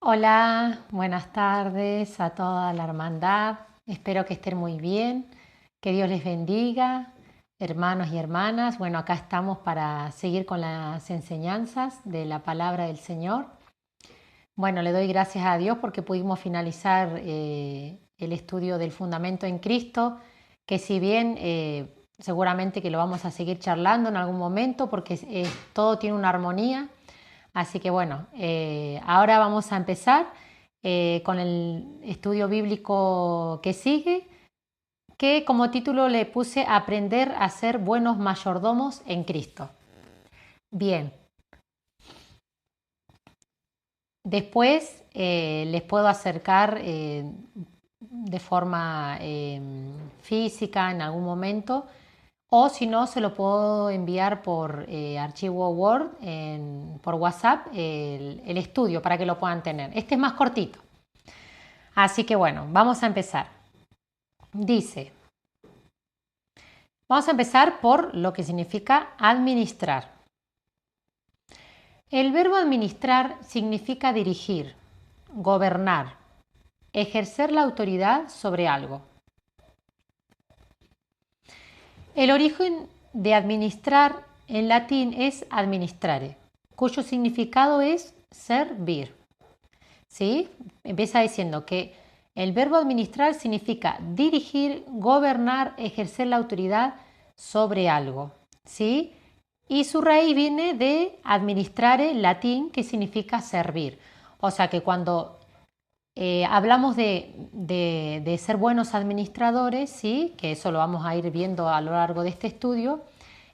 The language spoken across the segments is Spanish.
Hola, buenas tardes a toda la hermandad. Espero que estén muy bien, que Dios les bendiga, hermanos y hermanas. Bueno, acá estamos para seguir con las enseñanzas de la palabra del Señor. Bueno, le doy gracias a Dios porque pudimos finalizar el estudio del fundamento en Cristo, que si bien seguramente que lo vamos a seguir charlando en algún momento porque todo tiene una armonía. Así que bueno, ahora vamos a empezar con el estudio bíblico que sigue, que como título le puse Aprender a ser buenos mayordomos en Cristo. Bien, después les puedo acercar de forma física en algún momento, o si no, se lo puedo enviar por archivo Word, por WhatsApp, el estudio para que lo puedan tener. Este es más cortito. Así que bueno, vamos a empezar. Dice, vamos a empezar por lo que significa administrar. El verbo administrar significa dirigir, gobernar, ejercer la autoridad sobre algo. El origen de administrar en latín es administrare, cuyo significado es servir. ¿Sí? Empieza diciendo que el verbo administrar significa dirigir, gobernar, ejercer la autoridad sobre algo. ¿Sí? Y su raíz viene de administrare, latín, que significa servir. O sea que cuando hablamos de ser buenos administradores, ¿sí? Que eso lo vamos a ir viendo a lo largo de este estudio,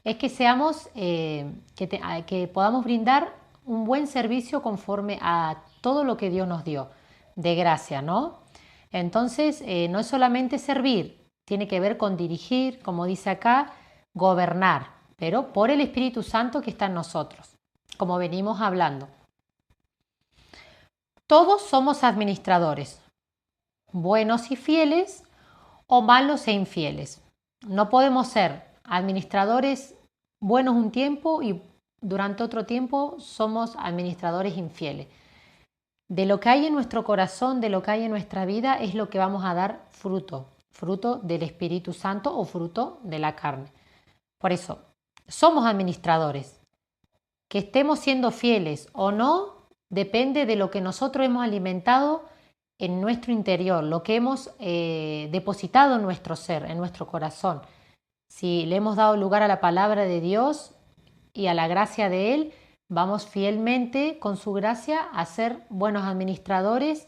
es que seamos, que podamos brindar un buen servicio conforme a todo lo que Dios nos dio de gracia, ¿no? Entonces, no es solamente servir, tiene que ver con dirigir, como dice acá, gobernar, pero por el Espíritu Santo que está en nosotros, como venimos hablando. Todos somos administradores, buenos y fieles o malos e infieles. No podemos ser administradores buenos un tiempo y durante otro tiempo somos administradores infieles. De lo que hay en nuestro corazón, de lo que hay en nuestra vida, es lo que vamos a dar fruto, fruto del Espíritu Santo o fruto de la carne. Por eso, somos administradores. Que estemos siendo fieles o no, depende de lo que nosotros hemos alimentado en nuestro interior, lo que hemos depositado en nuestro ser, en nuestro corazón. Si le hemos dado lugar a la palabra de Dios y a la gracia de Él, vamos fielmente con su gracia a ser buenos administradores,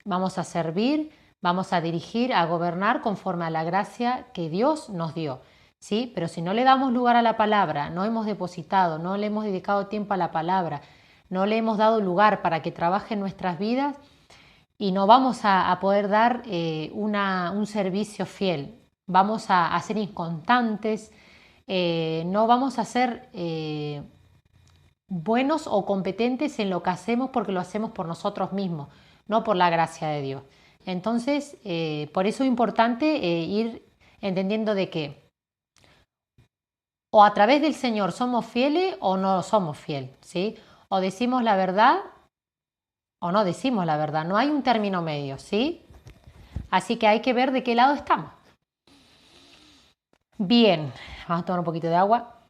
vamos a servir, vamos a dirigir, a gobernar conforme a la gracia que Dios nos dio. ¿Sí? Pero si no le damos lugar a la palabra, no hemos depositado, no le hemos dedicado tiempo a la palabra, no le hemos dado lugar para que trabaje en nuestras vidas, y no vamos a poder dar un servicio fiel. Vamos a ser inconstantes, no vamos a ser buenos o competentes en lo que hacemos porque lo hacemos por nosotros mismos, no por la gracia de Dios. Entonces, por eso es importante ir entendiendo de que o a través del Señor somos fieles o no somos fieles, ¿sí? O decimos la verdad o no decimos la verdad, no hay un término medio, ¿sí? Así que hay que ver de qué lado estamos. Bien, vamos a tomar un poquito de agua.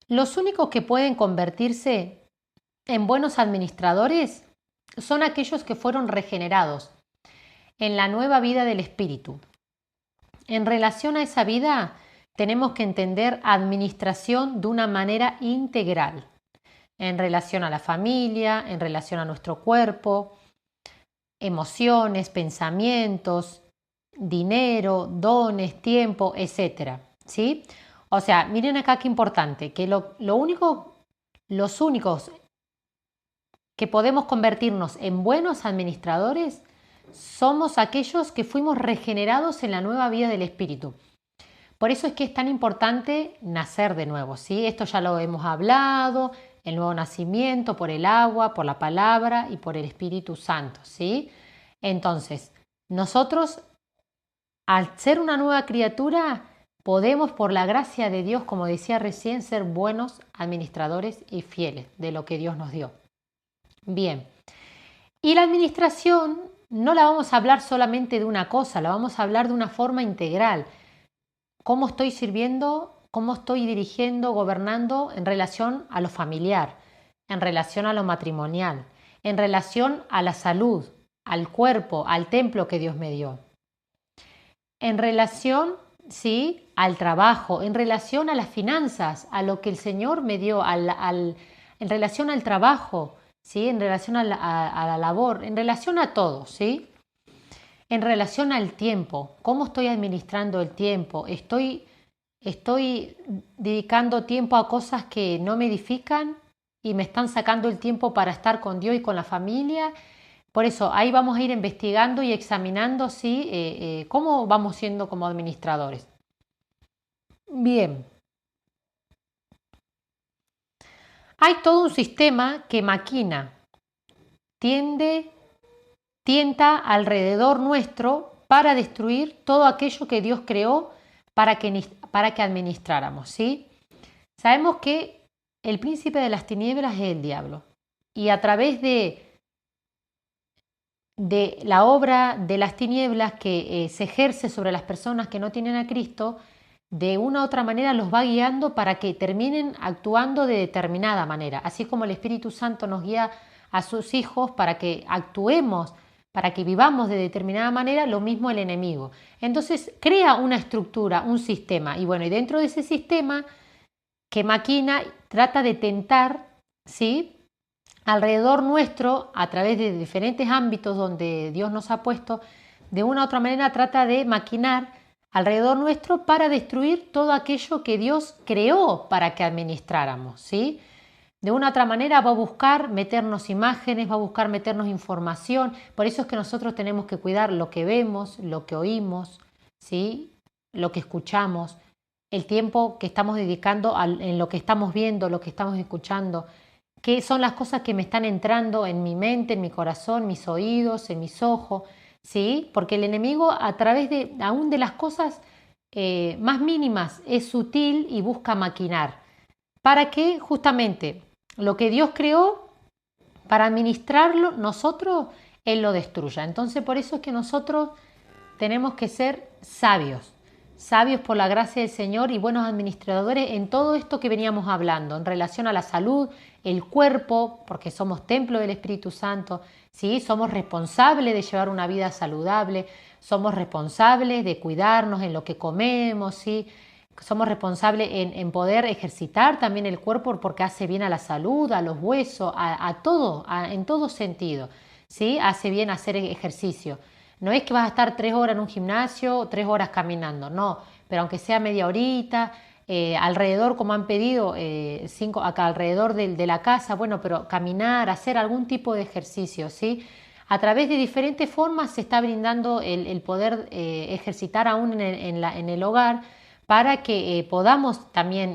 Los únicos que pueden convertirse en buenos administradores son aquellos que fueron regenerados en la nueva vida del Espíritu. En relación a esa vida, tenemos que entender administración de una manera integral, en relación a la familia, en relación a nuestro cuerpo, emociones, pensamientos, dinero, dones, tiempo, etc. ¿Sí? O sea, miren acá qué importante, que los únicos que podemos convertirnos en buenos administradores somos aquellos que fuimos regenerados en la nueva vida del Espíritu. Por eso es que es tan importante nacer de nuevo, ¿sí? Esto ya lo hemos hablado, el nuevo nacimiento por el agua, por la palabra y por el Espíritu Santo, ¿sí? Entonces, nosotros, al ser una nueva criatura, podemos, por la gracia de Dios, como decía recién, ser buenos administradores y fieles de lo que Dios nos dio. Bien, y la administración no la vamos a hablar solamente de una cosa, la vamos a hablar de una forma integral. ¿Cómo estoy sirviendo? ¿Cómo estoy dirigiendo, gobernando en relación a lo familiar, en relación a lo matrimonial, en relación a la salud, al cuerpo, al templo que Dios me dio? En relación, sí, al trabajo, en relación a las finanzas, a lo que el Señor me dio, en relación al trabajo, ¿sí? En relación a la labor, en relación a todo, ¿sí? En relación al tiempo, ¿cómo estoy administrando el tiempo? ¿Estoy dedicando tiempo a cosas que no me edifican y me están sacando el tiempo para estar con Dios y con la familia? Por eso ahí vamos a ir investigando y examinando ¿sí? Cómo vamos siendo como administradores. Bien, hay todo un sistema que maquina, tienta alrededor nuestro para destruir todo aquello que Dios creó para que administráramos, ¿sí? Sabemos que el príncipe de las tinieblas es el diablo y a través de la obra de las tinieblas que se ejerce sobre las personas que no tienen a Cristo, de una u otra manera los va guiando para que terminen actuando de determinada manera, así como el Espíritu Santo nos guía a sus hijos para que actuemos, para que vivamos de determinada manera, lo mismo el enemigo. Entonces crea una estructura, un sistema, y bueno, y dentro de ese sistema que maquina, trata de tentar, ¿sí? Alrededor nuestro, a través de diferentes ámbitos donde Dios nos ha puesto, de una u otra manera trata de maquinar alrededor nuestro para destruir todo aquello que Dios creó para que administráramos, ¿sí? De una u otra manera va a buscar meternos imágenes, va a buscar meternos información, por eso es que nosotros tenemos que cuidar lo que vemos, lo que oímos, ¿sí? Lo que escuchamos, el tiempo que estamos dedicando en lo que estamos viendo, lo que estamos escuchando, qué son las cosas que me están entrando en mi mente, en mi corazón, mis oídos, en mis ojos, ¿sí? Porque el enemigo a través de aún de las cosas más mínimas es sutil y busca maquinar para que justamente lo que Dios creó para administrarlo nosotros, Él lo destruya. Entonces por eso es que nosotros tenemos que ser sabios, sabios por la gracia del Señor y buenos administradores en todo esto que veníamos hablando, en relación a la salud, el cuerpo, porque somos templo del Espíritu Santo, ¿sí? Somos responsables de llevar una vida saludable, somos responsables de cuidarnos en lo que comemos, ¿sí? Somos responsables en poder ejercitar también el cuerpo porque hace bien a la salud, a los huesos, a todo, en todo sentido, ¿sí? Hace bien hacer ejercicio. No es que vas a estar 3 horas en un gimnasio o 3 horas caminando, no, pero aunque sea media horita, alrededor, como han pedido, acá alrededor de la casa, bueno, pero caminar, hacer algún tipo de ejercicio, ¿sí? A través de diferentes formas se está brindando el poder ejercitar aún en el hogar para que podamos también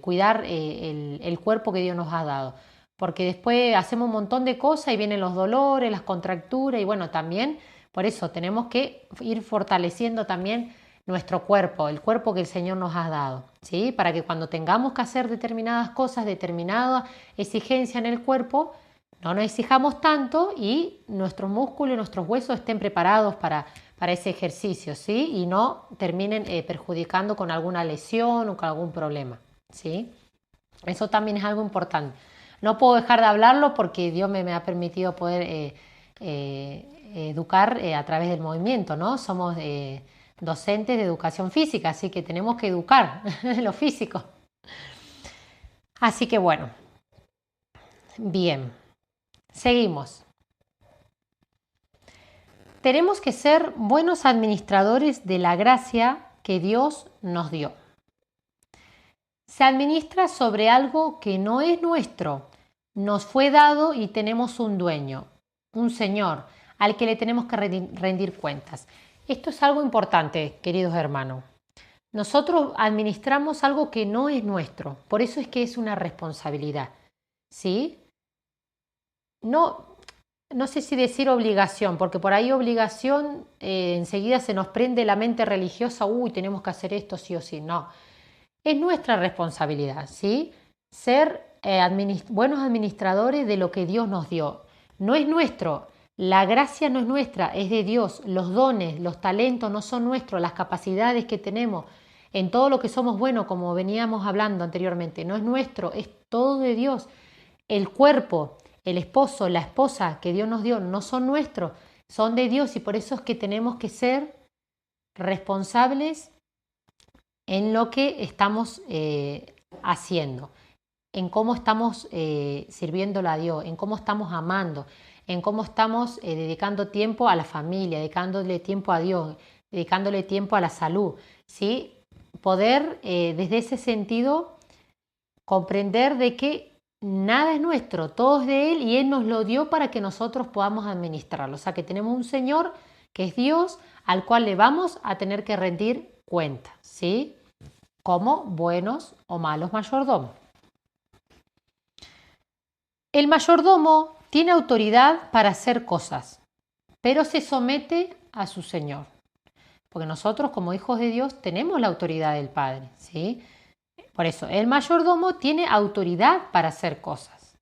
cuidar el cuerpo que Dios nos ha dado. Porque después hacemos un montón de cosas y vienen los dolores, las contracturas y bueno, también por eso tenemos que ir fortaleciendo también nuestro cuerpo, el cuerpo que el Señor nos ha dado, ¿sí? Para que cuando tengamos que hacer determinadas cosas, determinada exigencia en el cuerpo, no nos exijamos tanto y nuestros músculos y nuestros huesos estén preparados para ese ejercicio, ¿sí? Y no terminen perjudicando con alguna lesión o con algún problema, ¿sí? Eso también es algo importante. No puedo dejar de hablarlo porque Dios me ha permitido poder educar a través del movimiento, ¿no? Somos docentes de educación física, así que tenemos que educar lo físico. Así que bueno, bien, seguimos. Tenemos que ser buenos administradores de la gracia que Dios nos dio. Se administra sobre algo que no es nuestro, nos fue dado y tenemos un dueño, un Señor, al que le tenemos que rendir cuentas. Esto es algo importante, queridos hermanos. Nosotros administramos algo que no es nuestro, por eso es que es una responsabilidad, ¿sí? No, no sé si decir obligación, porque por ahí obligación enseguida se nos prende la mente religiosa, uy, tenemos que hacer esto sí o sí. No, es nuestra responsabilidad, ¿sí? Ser buenos administradores de lo que Dios nos dio. No es nuestro, la gracia no es nuestra, es de Dios. Los dones, los talentos no son nuestros, las capacidades que tenemos en todo lo que somos buenos, como veníamos hablando anteriormente, no es nuestro, es todo de Dios. El cuerpo, el esposo, la esposa que Dios nos dio no son nuestros, son de Dios y por eso es que tenemos que ser responsables en lo que estamos haciendo, en cómo estamos sirviéndolo a Dios, en cómo estamos amando, en cómo estamos dedicando tiempo a la familia, dedicándole tiempo a Dios, dedicándole tiempo a la salud, ¿sí? Poder desde ese sentido comprender de que nada es nuestro, todo es de Él y Él nos lo dio para que nosotros podamos administrarlo. O sea que tenemos un Señor que es Dios al cual le vamos a tener que rendir cuenta, ¿sí? Como buenos o malos mayordomos. El mayordomo tiene autoridad para hacer cosas, pero se somete a su Señor. Porque nosotros como hijos de Dios tenemos la autoridad del Padre, ¿sí? Por eso, el mayordomo tiene autoridad para hacer cosas,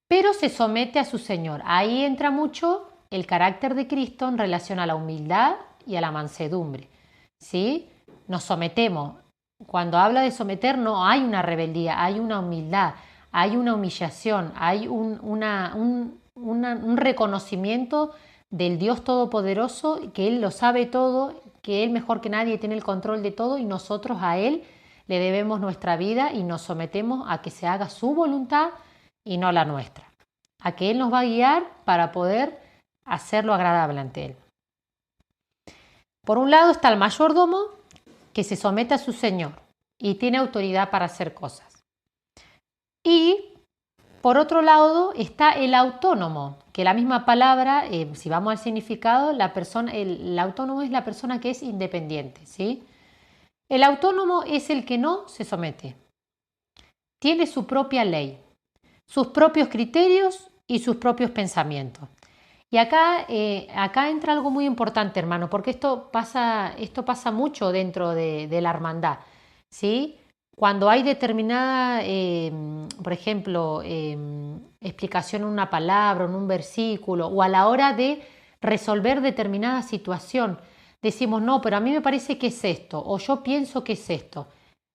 pero se somete a su Señor. Ahí entra mucho el carácter de Cristo en relación a la humildad y a la mansedumbre, ¿sí? Nos sometemos. Cuando habla de someter no hay una rebeldía, hay una humildad, hay una humillación, hay un reconocimiento del Dios Todopoderoso, que Él lo sabe todo, que Él mejor que nadie tiene el control de todo y nosotros a Él le debemos nuestra vida y nos sometemos a que se haga su voluntad y no la nuestra, a que Él nos va a guiar para poder hacerlo agradable ante Él. Por un lado está el mayordomo que se somete a su Señor y tiene autoridad para hacer cosas. Y por otro lado está el autónomo, que la misma palabra, si vamos al significado, el autónomo es la persona que es independiente, ¿sí? El autónomo es el que no se somete. Tiene su propia ley, sus propios criterios y sus propios pensamientos. Y acá entra algo muy importante, hermano, porque esto pasa mucho dentro de la hermandad, ¿sí? Cuando hay determinada, por ejemplo, explicación en una palabra, en un versículo, o a la hora de resolver determinada situación, decimos, no, pero a mí me parece que es esto, o yo pienso que es esto,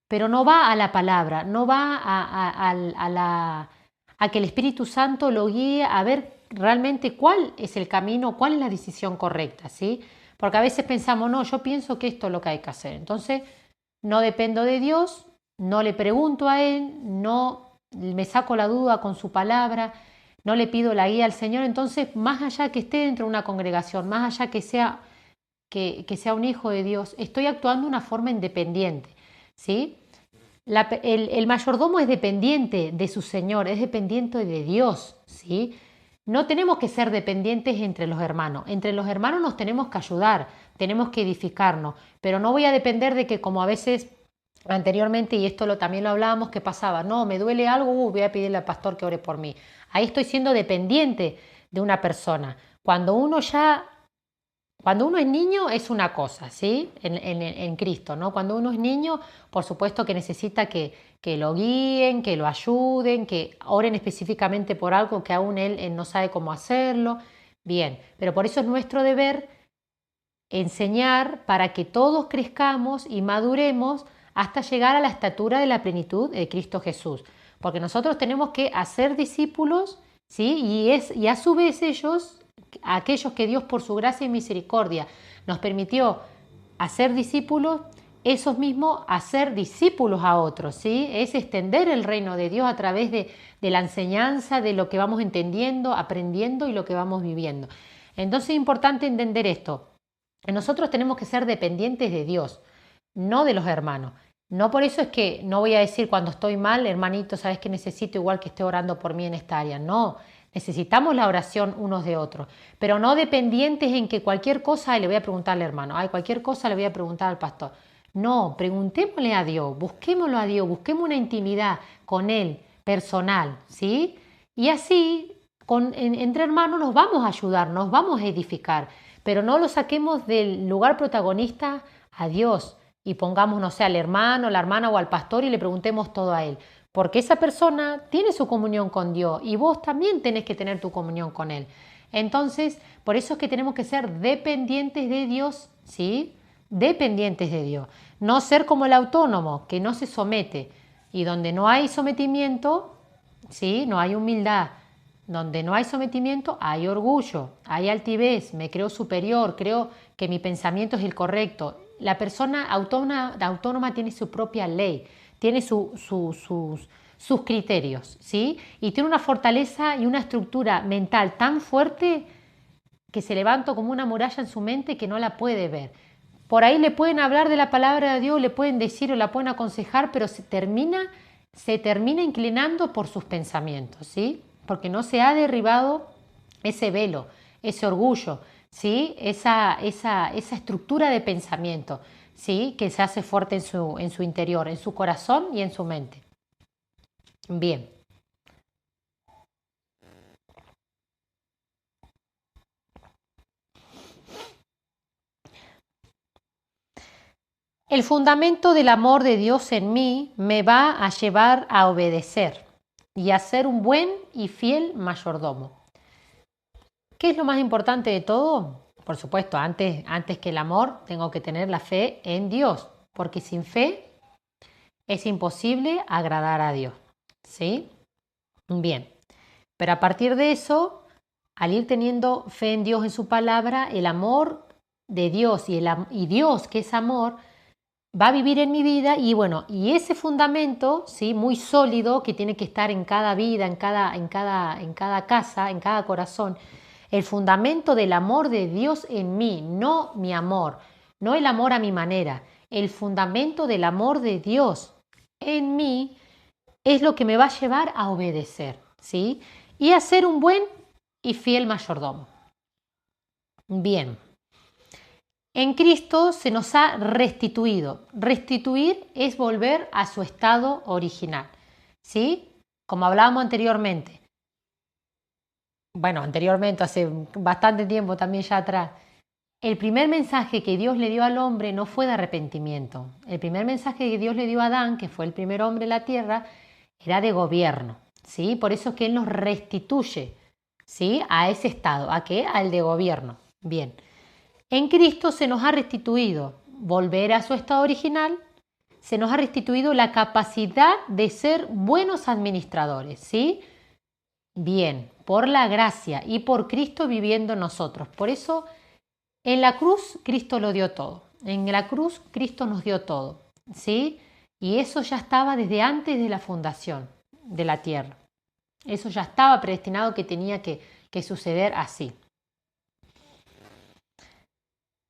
pero no va a la palabra, no va a que el Espíritu Santo lo guíe a ver realmente cuál es el camino, cuál es la decisión correcta, ¿sí? Porque a veces pensamos, no, yo pienso que esto es lo que hay que hacer. Entonces, no dependo de Dios, no le pregunto a Él, no me saco la duda con su palabra, no le pido la guía al Señor. Entonces, más allá que esté dentro de una congregación, más allá que sea un hijo de Dios, estoy actuando de una forma independiente, ¿sí? El mayordomo es dependiente de su Señor, es dependiente de Dios, ¿sí? No tenemos que ser dependientes entre los hermanos. Entre los hermanos nos tenemos que ayudar, tenemos que edificarnos, pero no voy a depender de que como a veces anteriormente, y esto también lo hablábamos, que pasaba, no, me duele algo, voy a pedirle al pastor que ore por mí. Ahí estoy siendo dependiente de una persona. Cuando uno es niño es una cosa, ¿sí? En Cristo, ¿no? Cuando uno es niño, por supuesto que necesita que lo guíen, que lo ayuden, que oren específicamente por algo que aún él no sabe cómo hacerlo. Bien, pero por eso es nuestro deber enseñar para que todos crezcamos y maduremos hasta llegar a la estatura de la plenitud de Cristo Jesús. Porque nosotros tenemos que hacer discípulos, ¿sí? Y a su vez aquellos que Dios por su gracia y misericordia nos permitió hacer discípulos, esos mismos hacer discípulos a otros, ¿sí? Es extender el reino de Dios a través de la enseñanza, de lo que vamos entendiendo, aprendiendo y lo que vamos viviendo. Entonces es importante entender esto. Nosotros tenemos que ser dependientes de Dios, no de los hermanos. No por eso es que no voy a decir cuando estoy mal, hermanito, sabes que necesito igual que esté orando por mí en esta área. No, necesitamos la oración unos de otros, pero no dependientes en que cualquier cosa le voy a preguntarle al hermano, cualquier cosa le voy a preguntar al pastor. No, preguntémosle a Dios, busquémoslo a Dios, busquemos una intimidad con Él, personal, ¿sí? Y así entre hermanos nos vamos a ayudar, nos vamos a edificar, pero no lo saquemos del lugar protagonista a Dios y pongamos, no sé, al hermano, la hermana o al pastor y le preguntemos todo a él. Porque esa persona tiene su comunión con Dios y vos también tenés que tener tu comunión con Él. Entonces, por eso es que tenemos que ser dependientes de Dios, ¿sí? Dependientes de Dios. No ser como el autónomo, que no se somete. Y donde no hay sometimiento, ¿sí? No hay humildad. Donde no hay sometimiento, hay orgullo, hay altivez, me creo superior, creo que mi pensamiento es el correcto. La persona autónoma tiene su propia ley, tiene sus criterios, ¿sí? Y tiene una fortaleza y una estructura mental tan fuerte que se levanta como una muralla en su mente que no la puede ver. Por ahí le pueden hablar de la palabra de Dios, le pueden decir o la pueden aconsejar, pero se termina inclinando por sus pensamientos, ¿sí? Porque no se ha derribado ese velo, ese orgullo, ¿sí? Esa estructura de pensamiento, ¿sí? Que se hace fuerte en su interior, en su corazón y en su mente. Bien. El fundamento del amor de Dios en mí me va a llevar a obedecer y a ser un buen y fiel mayordomo. ¿Qué es lo más importante de todo? Por supuesto, antes que el amor, tengo que tener la fe en Dios, porque sin fe es imposible agradar a Dios, ¿sí? Bien, pero a partir de eso, al ir teniendo fe en Dios, en su palabra, el amor de Dios y Dios, que es amor, va a vivir en mi vida y bueno, y ese fundamento, ¿sí? Muy sólido que tiene que estar en cada vida, en cada casa, en cada corazón, el fundamento del amor de Dios en mí, no mi amor, no el amor a mi manera, el fundamento del amor de Dios en mí es lo que me va a llevar a obedecer, ¿sí? Y a ser un buen y fiel mayordomo. Bien. En Cristo se nos ha restituido. Restituir es volver a su estado original, ¿sí? Como hablábamos anteriormente. Bueno, anteriormente, hace bastante tiempo también ya atrás. El primer mensaje que Dios le dio al hombre no fue de arrepentimiento. El primer mensaje que Dios le dio a Adán, que fue el primer hombre en la tierra, era de gobierno, ¿sí? Por eso es que Él nos restituye, ¿sí? A ese estado. ¿A qué? Al de gobierno. Bien. En Cristo se nos ha restituido volver a su estado original, se nos ha restituido la capacidad de ser buenos administradores, ¿sí? Bien, por la gracia y por Cristo viviendo en nosotros. Por eso, en la cruz Cristo lo dio todo. En la cruz Cristo nos dio todo, ¿sí? Y eso ya estaba desde antes de la fundación de la tierra. Eso ya estaba predestinado que tenía que suceder así.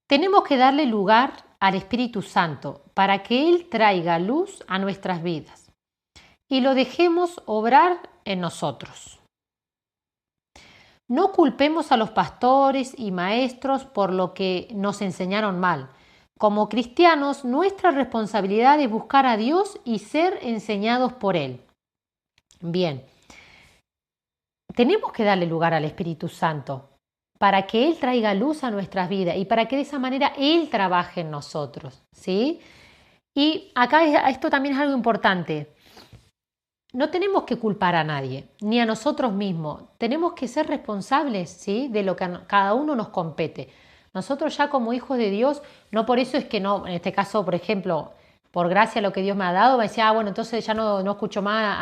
Tenemos que darle lugar al Espíritu Santo para que Él traiga luz a nuestras vidas y lo dejemos obrar en nosotros. No culpemos a los pastores y maestros por lo que nos enseñaron mal. Como cristianos, nuestra responsabilidad es buscar a Dios y ser enseñados por Él. Bien, tenemos que darle lugar al Espíritu Santo para que Él traiga luz a nuestras vidas y para que de esa manera Él trabaje en nosotros, ¿sí? Y acá esto también es algo importante. No tenemos que culpar a nadie, ni a nosotros mismos. Tenemos que ser responsables, ¿sí? De lo que a cada uno nos compete. Nosotros ya como hijos de Dios, no por eso es que no, en este caso, por ejemplo, por gracia lo que Dios me ha dado, me decía, bueno, entonces ya no escucho más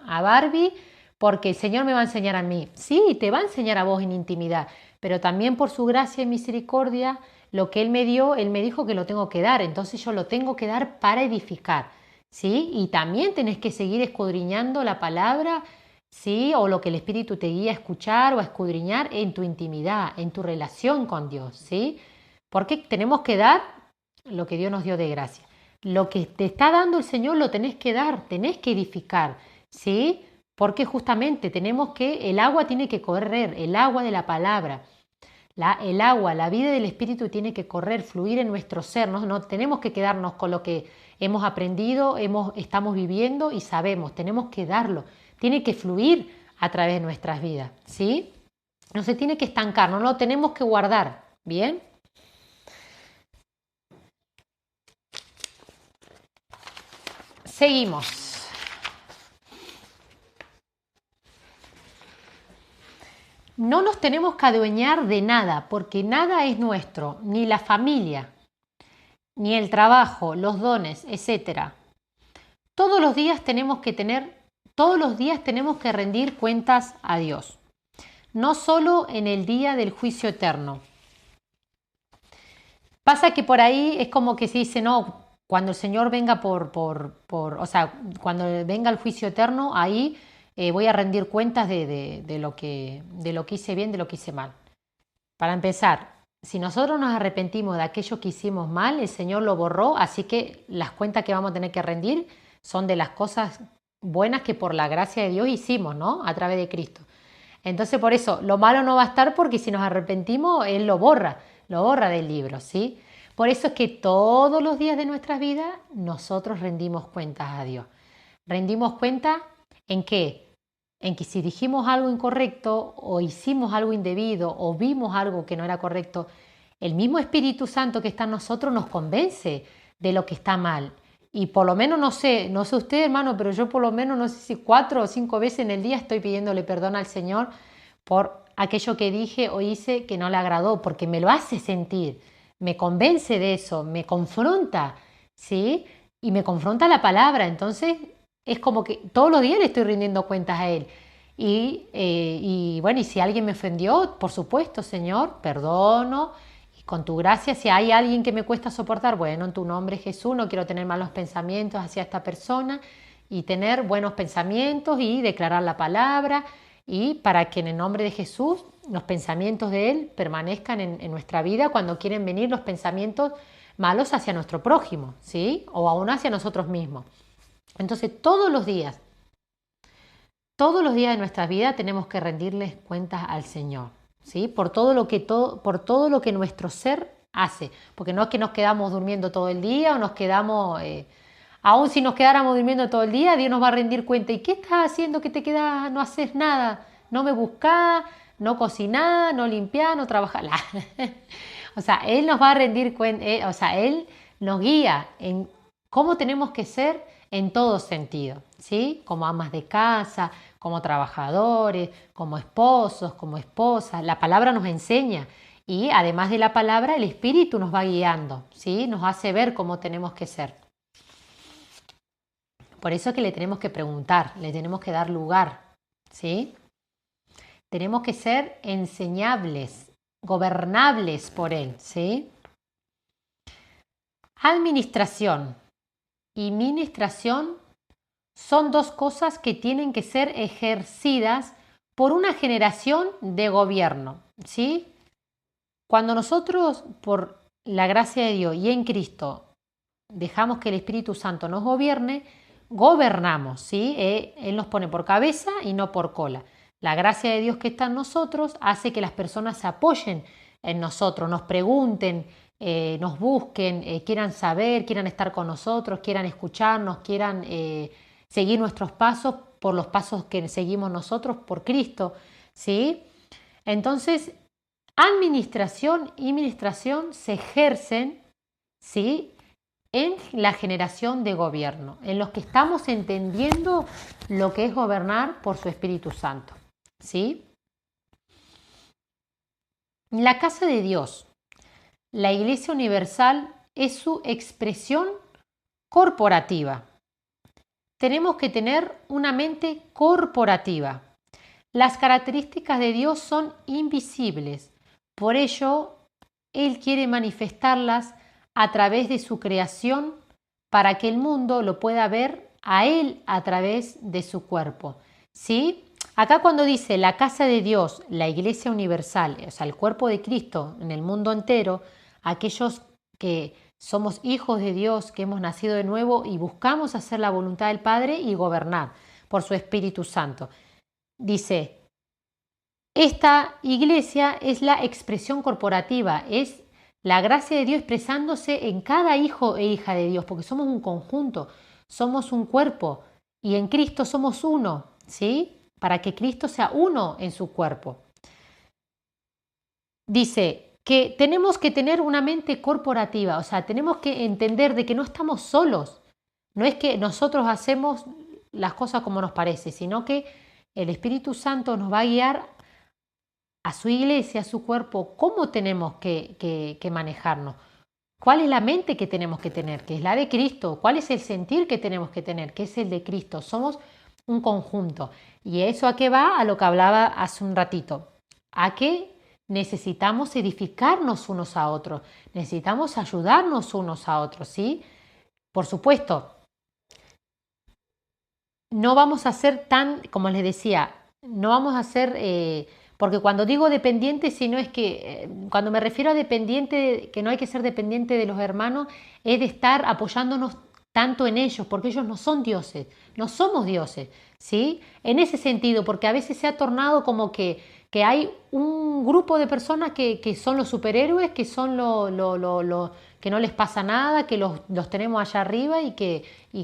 a Barbie, porque el Señor me va a enseñar a mí. Sí, te va a enseñar a vos en intimidad, pero también por su gracia y misericordia, lo que Él me dio, Él me dijo que lo tengo que dar, entonces yo lo tengo que dar para edificar, ¿sí? Y también tenés que seguir escudriñando la palabra, ¿sí? O lo que el Espíritu te guía a escuchar o a escudriñar en tu intimidad, en tu relación con Dios, ¿sí? Porque tenemos que dar lo que Dios nos dio de gracia. Lo que te está dando el Señor lo tenés que dar, tenés que edificar, ¿sí? Porque justamente el agua tiene que correr, el agua de la palabra, el agua, la vida del Espíritu tiene que correr, fluir en nuestro ser, no tenemos que quedarnos con lo que hemos aprendido, estamos viviendo y sabemos, tenemos que darlo, tiene que fluir a través de nuestras vidas, ¿sí? No se tiene que estancar, no lo tenemos que guardar, ¿bien? Seguimos. No nos tenemos que adueñar de nada, porque nada es nuestro, ni la familia, ni el trabajo, los dones, etc. Todos los días tenemos que rendir cuentas a Dios, no solo en el día del juicio eterno. Pasa que por ahí es como que se dice, no, cuando el Señor venga cuando venga el juicio eterno, ahí voy a rendir cuentas de lo que hice bien, de lo que hice mal. Para empezar, si nosotros nos arrepentimos de aquello que hicimos mal, el Señor lo borró, así que las cuentas que vamos a tener que rendir son de las cosas buenas que por la gracia de Dios hicimos, ¿no? A través de Cristo. Entonces, por eso, lo malo no va a estar, porque si nos arrepentimos, Él lo borra del libro, ¿sí? Por eso es que todos los días de nuestras vidas nosotros rendimos cuentas a Dios. Rendimos cuenta ¿en qué? En que si dijimos algo incorrecto o hicimos algo indebido o vimos algo que no era correcto, el mismo Espíritu Santo que está en nosotros nos convence de lo que está mal. Y por lo menos, no sé usted, hermano, pero yo por lo menos, no sé si 4 o 5 veces en el día estoy pidiéndole perdón al Señor por aquello que dije o hice que no le agradó, porque me lo hace sentir, me convence de eso, me confronta, ¿sí? Y me confronta la palabra, entonces es como que todos los días le estoy rindiendo cuentas a Él. Y bueno, y si alguien me ofendió, por supuesto, Señor, perdono. Y con tu gracia, si hay alguien que me cuesta soportar, bueno, en tu nombre, Jesús, no quiero tener malos pensamientos hacia esta persona, y tener buenos pensamientos y declarar la palabra, y para que en el nombre de Jesús los pensamientos de Él permanezcan en nuestra vida cuando quieren venir los pensamientos malos hacia nuestro prójimo, ¿sí? O aún hacia nosotros mismos. Entonces, todos los días de nuestra vida tenemos que rendirles cuentas al Señor, ¿sí? Por todo lo que nuestro ser hace, porque no es que nos quedamos durmiendo todo el día o nos quedamos, aún si nos quedáramos durmiendo todo el día, Dios nos va a rendir cuenta. ¿Y qué estás haciendo que te quedas, no haces nada? No me buscás, no cocinás, no limpiás, no trabajás. O sea, Él nos va a rendir cuenta, Él nos guía en cómo tenemos que ser en todo sentido, ¿sí? Como amas de casa, como trabajadores, como esposos, como esposas. La palabra nos enseña, y además de la palabra, el Espíritu nos va guiando, ¿sí? Nos hace ver cómo tenemos que ser. Por eso es que le tenemos que preguntar, le tenemos que dar lugar, ¿sí? Tenemos que ser enseñables, gobernables por Él, ¿sí? Administración y ministración son dos cosas que tienen que ser ejercidas por una generación de gobierno, ¿sí? Cuando nosotros, por la gracia de Dios y en Cristo, dejamos que el Espíritu Santo nos gobierne, gobernamos, ¿sí? Él nos pone por cabeza y no por cola. La gracia de Dios que está en nosotros hace que las personas se apoyen en nosotros, nos pregunten, nos busquen, quieran saber, quieran estar con nosotros, quieran escucharnos, quieran seguir nuestros pasos por los pasos que seguimos nosotros por Cristo, ¿sí? Entonces, administración y ministración se ejercen, ¿sí?, en la generación de gobierno, en los que estamos entendiendo lo que es gobernar por su Espíritu Santo, ¿sí? La casa de Dios, la Iglesia Universal, es su expresión corporativa. Tenemos que tener una mente corporativa. Las características de Dios son invisibles, por ello Él quiere manifestarlas a través de su creación para que el mundo lo pueda ver a Él a través de su cuerpo, ¿sí? Acá cuando dice la casa de Dios, la Iglesia Universal, o sea, el cuerpo de Cristo en el mundo entero, aquellos que somos hijos de Dios, que hemos nacido de nuevo y buscamos hacer la voluntad del Padre y gobernar por su Espíritu Santo. Dice, esta iglesia es la expresión corporativa, es la gracia de Dios expresándose en cada hijo e hija de Dios, porque somos un conjunto, somos un cuerpo y en Cristo somos uno, ¿sí? para que Cristo sea uno en su cuerpo. Dice que tenemos que tener una mente corporativa, o sea, tenemos que entender de que no estamos solos. No es que nosotros hacemos las cosas como nos parece, sino que el Espíritu Santo nos va a guiar a su iglesia, a su cuerpo, cómo tenemos que manejarnos. ¿Cuál es la mente que tenemos que tener? Que es la de Cristo. ¿Cuál es el sentir que tenemos que tener? Que es el de Cristo. Somos un conjunto. ¿Y eso a qué va? A lo que hablaba hace un ratito. A que necesitamos edificarnos unos a otros. Necesitamos ayudarnos unos a otros, ¿sí? Por supuesto, no vamos a ser tan, como les decía, no vamos a ser, porque cuando digo dependiente, si no es que, cuando me refiero a dependiente, que no hay que ser dependiente de los hermanos, es de estar apoyándonos tanto en ellos, porque ellos no son dioses, no somos dioses, ¿sí? En ese sentido, porque a veces se ha tornado como que hay un grupo de personas que son los superhéroes, que son que no les pasa nada, que los tenemos allá arriba y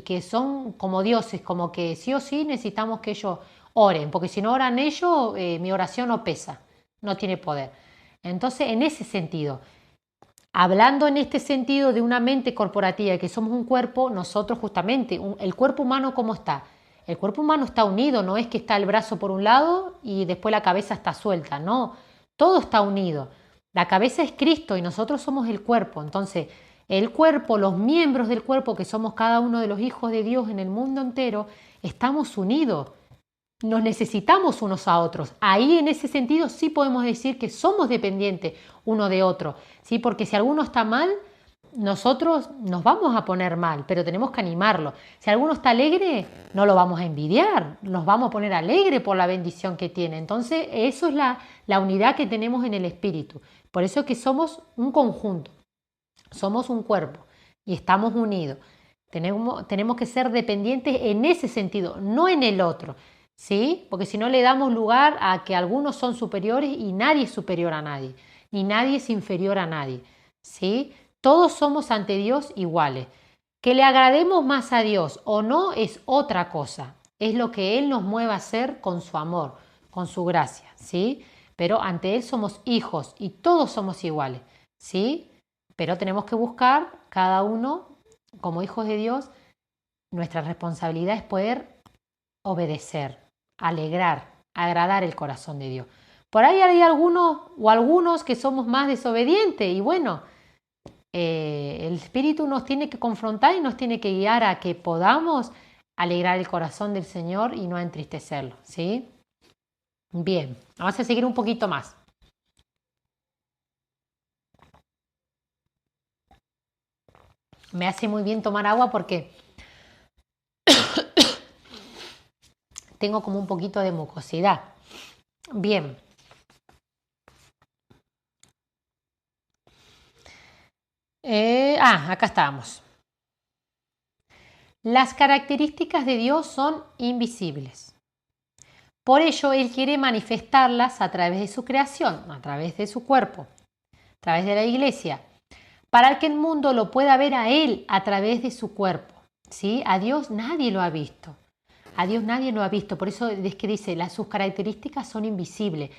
que son como dioses, como que sí o sí necesitamos que ellos oren, porque si no oran ellos, mi oración no pesa, no tiene poder. Entonces, en ese sentido, hablando en este sentido de una mente corporativa, que somos un cuerpo, nosotros justamente, el cuerpo humano, ¿cómo está? El cuerpo humano está unido, no es que está el brazo por un lado y después la cabeza está suelta, no, todo está unido. La cabeza es Cristo y nosotros somos el cuerpo. Entonces, el cuerpo, los miembros del cuerpo, que somos cada uno de los hijos de Dios en el mundo entero, estamos unidos. Nos necesitamos unos a otros. Ahí en ese sentido sí podemos decir que somos dependientes uno de otro, ¿sí? Porque si alguno está mal, nosotros nos vamos a poner mal, pero tenemos que animarlo. Si alguno está alegre, no lo vamos a envidiar, nos vamos a poner alegre por la bendición que tiene. Entonces, eso es la unidad que tenemos en el espíritu. Por eso es que somos un conjunto, somos un cuerpo y estamos unidos. Tenemos que ser dependientes en ese sentido, no en el otro, ¿sí? Porque si no le damos lugar a que algunos son superiores y nadie es superior a nadie, ni nadie es inferior a nadie, ¿sí? Todos somos ante Dios iguales. Que le agrademos más a Dios o no es otra cosa, es lo que Él nos mueve a hacer con su amor, con su gracia, ¿sí? Pero ante Él somos hijos y todos somos iguales, ¿sí? Pero tenemos que buscar cada uno, como hijos de Dios, nuestra responsabilidad es poder obedecer, alegrar, agradar el corazón de Dios. Por ahí hay algunos o algunos que somos más desobedientes y bueno, el Espíritu nos tiene que confrontar y nos tiene que guiar a que podamos alegrar el corazón del Señor y no entristecerlo, ¿sí? Bien, vamos a seguir un poquito más. Me hace muy bien tomar agua porque tengo como un poquito de mucosidad. Bien. Acá estábamos. Las características de Dios son invisibles. Por ello, Él quiere manifestarlas a través de su creación, a través de su cuerpo, a través de la iglesia, para que el mundo lo pueda ver a Él a través de su cuerpo. ¿Sí? A Dios nadie lo ha visto. A Dios nadie lo ha visto. Por eso es que dice, sus características son invisibles.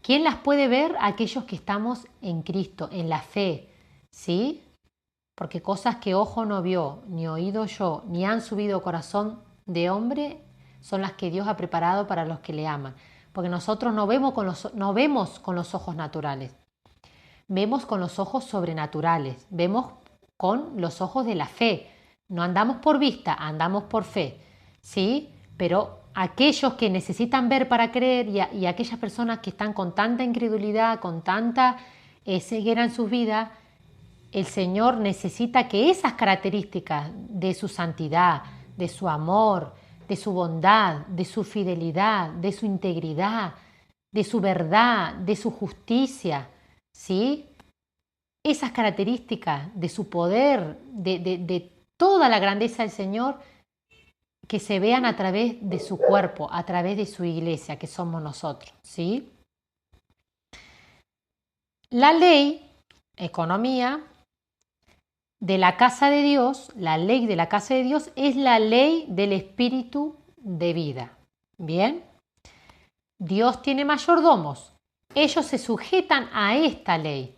¿Quién las puede ver? Aquellos que estamos en Cristo, en la fe. ¿Sí? Porque cosas que ojo no vio, ni oído oyó, ni han subido corazón de hombre, son las que Dios ha preparado para los que le aman. Porque nosotros no vemos con los ojos naturales, vemos con los ojos sobrenaturales, vemos con los ojos de la fe. No andamos por vista, andamos por fe, ¿sí? Pero aquellos que necesitan ver para creer y aquellas personas que están con tanta incredulidad, con tanta ceguera en sus vidas, el Señor necesita que esas características de su santidad, de su amor, de su bondad, de su fidelidad, de su integridad, de su verdad, de su justicia, ¿sí? Esas características de su poder, de toda la grandeza del Señor, que se vean a través de su cuerpo, a través de su iglesia, que somos nosotros, ¿sí? La ley, economía, de la casa de Dios, la ley de la casa de Dios es la ley del espíritu de vida. ¿Bien? Dios tiene mayordomos. Ellos se sujetan a esta ley.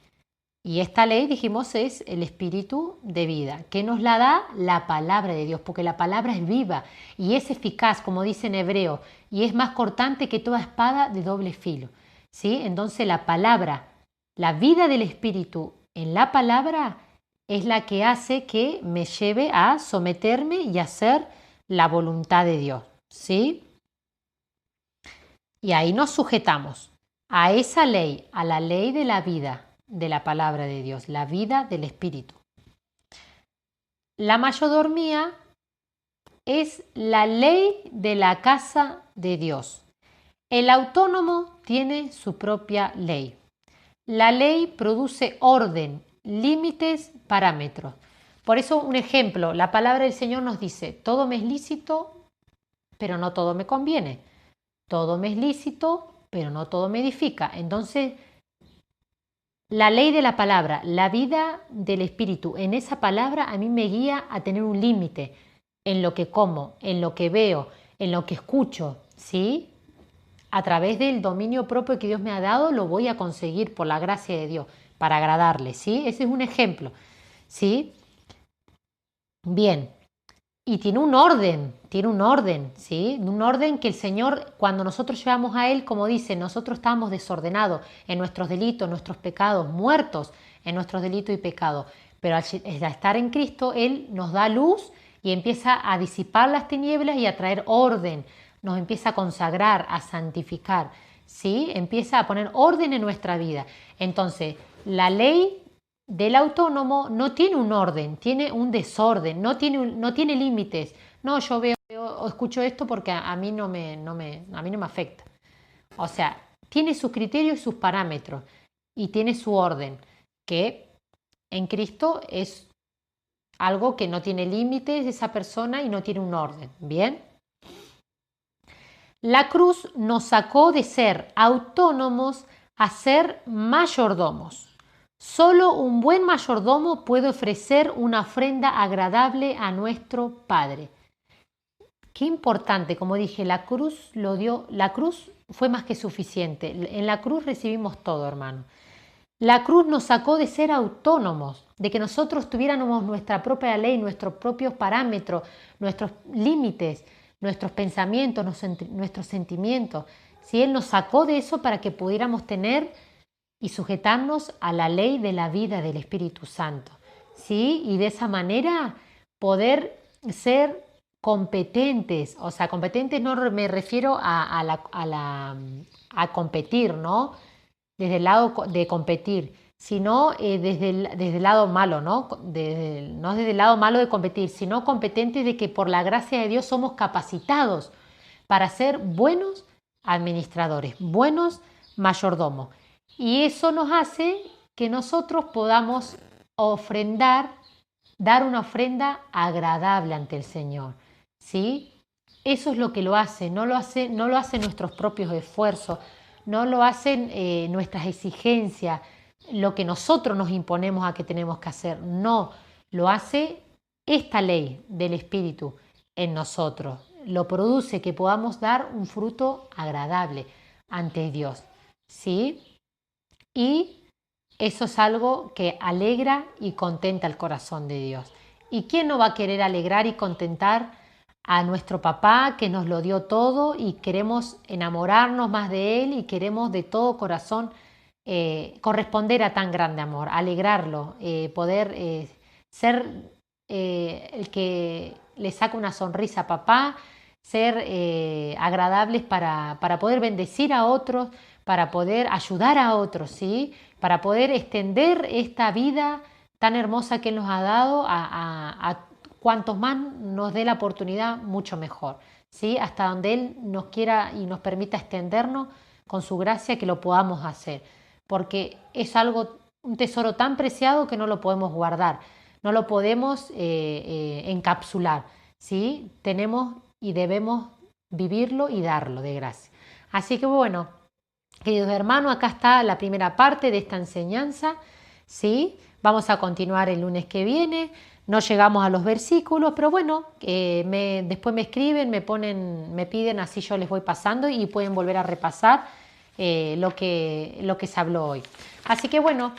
Y esta ley, dijimos, es el espíritu de vida, que nos la da la palabra de Dios, porque la palabra es viva y es eficaz, como dice en hebreo, y es más cortante que toda espada de doble filo. ¿Sí? Entonces la palabra, la vida del espíritu en la palabra es la que hace que me lleve a someterme y hacer la voluntad de Dios. ¿Sí? Y ahí nos sujetamos a esa ley, a la ley de la vida de la palabra de Dios, la vida del espíritu. La mayordomía es la ley de la casa de Dios. El autónomo tiene su propia ley. La ley produce orden, límites, parámetros. Por eso, un ejemplo, la palabra del Señor nos dice, todo me es lícito, pero no todo me conviene. Todo me es lícito, pero no todo me edifica. Entonces, la ley de la palabra, la vida del espíritu, en esa palabra a mí me guía a tener un límite en lo que como, en lo que veo, en lo que escucho, ¿sí? A través del dominio propio que Dios me ha dado, lo voy a conseguir por la gracia de Dios, para agradarle, ¿sí? Ese es un ejemplo, ¿sí? Bien. Y tiene un orden, ¿sí? Un orden que el Señor, cuando nosotros llegamos a Él, como dice, nosotros estamos desordenados en nuestros delitos, nuestros pecados, muertos en nuestros delitos y pecados. Pero al estar en Cristo, Él nos da luz y empieza a disipar las tinieblas y a traer orden, nos empieza a consagrar, a santificar, ¿sí? Empieza a poner orden en nuestra vida. Entonces, la ley del autónomo no tiene un orden, tiene un desorden, no tiene límites. No, yo veo o escucho esto porque a mí a mí no me afecta. O sea, tiene sus criterios y sus parámetros y tiene su orden, que en Cristo es algo que no tiene límites esa persona y no tiene un orden. ¿Bien? La cruz nos sacó de ser autónomos a ser mayordomos. Solo un buen mayordomo puede ofrecer una ofrenda agradable a nuestro Padre. Qué importante, como dije, la cruz fue más que suficiente. En la cruz recibimos todo, hermano. La cruz nos sacó de ser autónomos, de que nosotros tuviéramos nuestra propia ley, nuestros propios parámetros, nuestros límites, nuestros pensamientos, nuestros sentimientos. Si Él nos sacó de eso para que pudiéramos tener y sujetarnos a la ley de la vida del Espíritu Santo, ¿sí? Y de esa manera poder ser competentes, o sea, competentes no me refiero a competir, ¿no? Desde el lado de competir, sino desde el lado malo, ¿no? No desde el lado malo de competir, sino competentes de que por la gracia de Dios somos capacitados para ser buenos administradores, buenos mayordomos. Y eso nos hace que nosotros podamos ofrendar, dar una ofrenda agradable ante el Señor, ¿sí? Eso es lo que lo hace, no lo hacen nuestros propios esfuerzos, no lo hacen nuestras exigencias, lo que nosotros nos imponemos a que tenemos que hacer, no, lo hace esta ley del Espíritu en nosotros, lo produce que podamos dar un fruto agradable ante Dios, ¿sí? Y eso es algo que alegra y contenta el corazón de Dios. ¿Y quién no va a querer alegrar y contentar a nuestro papá que nos lo dio todo y queremos enamorarnos más de él y queremos de todo corazón corresponder a tan grande amor, alegrarlo, poder ser el que le saca una sonrisa a papá, ser agradables para poder bendecir a otros, para poder ayudar a otros, ¿sí? Para poder extender esta vida tan hermosa que Él nos ha dado a cuantos más nos dé la oportunidad, mucho mejor, ¿sí? Hasta donde Él nos quiera y nos permita extendernos con su gracia, que lo podamos hacer, porque es un tesoro tan preciado que no lo podemos guardar, no lo podemos encapsular, ¿sí? Tenemos y debemos vivirlo y darlo de gracia. Así que bueno, queridos hermanos, acá está la primera parte de esta enseñanza, ¿sí? Vamos a continuar el lunes que viene. No llegamos a los versículos, pero bueno, después me escriben, me piden, así yo les voy pasando y pueden volver a repasar lo que se habló hoy. Así que bueno,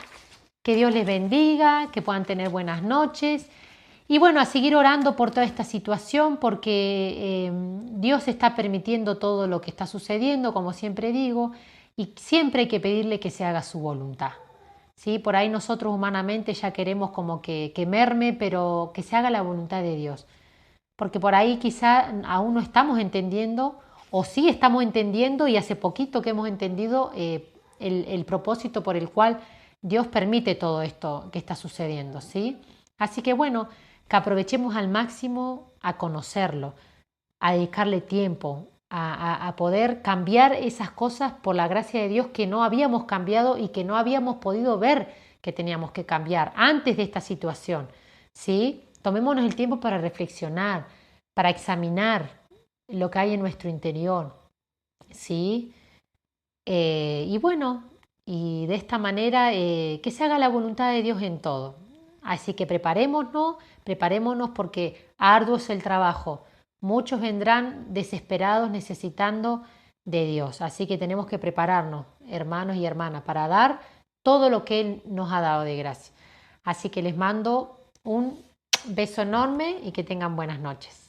que Dios les bendiga, que puedan tener buenas noches y bueno, a seguir orando por toda esta situación porque Dios está permitiendo todo lo que está sucediendo, como siempre digo, y siempre hay que pedirle que se haga su voluntad. ¿Sí? Por ahí nosotros humanamente ya queremos como que merme, pero que se haga la voluntad de Dios. Porque por ahí quizá aún no estamos entendiendo, o sí estamos entendiendo y hace poquito que hemos entendido el propósito por el cual Dios permite todo esto que está sucediendo. ¿Sí? Así que bueno, que aprovechemos al máximo a conocerlo, a dedicarle tiempo, a poder cambiar esas cosas por la gracia de Dios que no habíamos cambiado y que no habíamos podido ver que teníamos que cambiar antes de esta situación. ¿Sí? Tomémonos el tiempo para reflexionar, para examinar lo que hay en nuestro interior. ¿Sí? Y bueno, y de esta manera que se haga la voluntad de Dios en todo. Así que preparémonos porque arduo es el trabajo. Muchos vendrán desesperados necesitando de Dios. Así que tenemos que prepararnos, hermanos y hermanas, para dar todo lo que Él nos ha dado de gracia. Así que les mando un beso enorme y que tengan buenas noches.